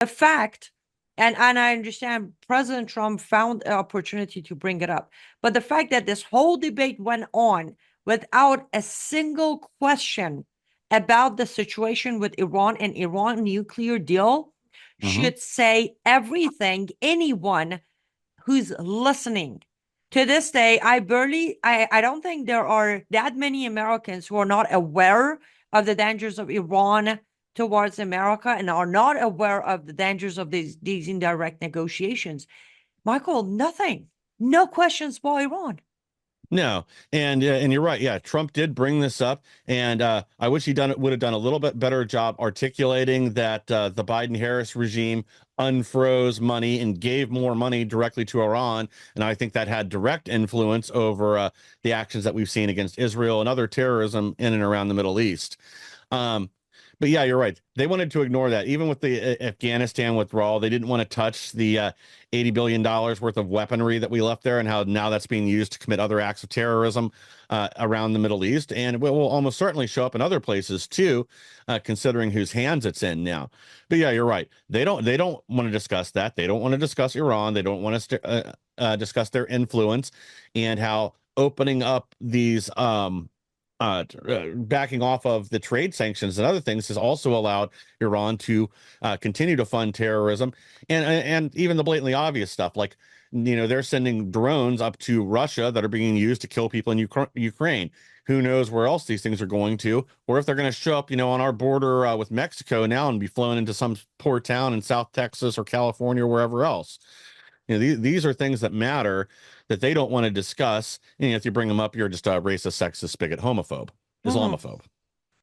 The fact, and I understand President Trump found an opportunity to bring it up, but the fact that this whole debate went on without a single question about the situation with Iran and Iran nuclear deal Hmm. should say everything. Anyone who's listening to this day, I don't think there are that many Americans who are not aware of the dangers of Iran towards America and are not aware of the dangers of these indirect negotiations. Michael, nothing, no questions about Iran. No, and you're right. Yeah, Trump did bring this up, and I wish he done it would have done a little bit better job articulating that the Biden-Harris regime unfroze money and gave more money directly to Iran, and I think that had direct influence over the actions that we've seen against Israel and other terrorism in and around the Middle East. Um, but yeah, you're right. They wanted to ignore that. Even with the Afghanistan withdrawal, they didn't want to touch the $80 billion worth of weaponry that we left there and how now that's being used to commit other acts of terrorism around the Middle East. And it will almost certainly show up in other places too, considering whose hands it's in now. But yeah, you're right. They don't want to discuss that. They don't want to discuss Iran. They don't want to discuss their influence and how opening up these backing off of the trade sanctions and other things has also allowed Iran to continue to fund terrorism and even the blatantly obvious stuff like they're sending drones up to Russia that are being used to kill people in Ukraine. Who knows where else these things are going to, or if they're going to show up, on our border with Mexico now and be flown into some poor town in South Texas or California or wherever else. These are things that matter that they don't want to discuss. And if you bring them up, you're just a racist, sexist, bigot, homophobe, Mhm. Islamophobe.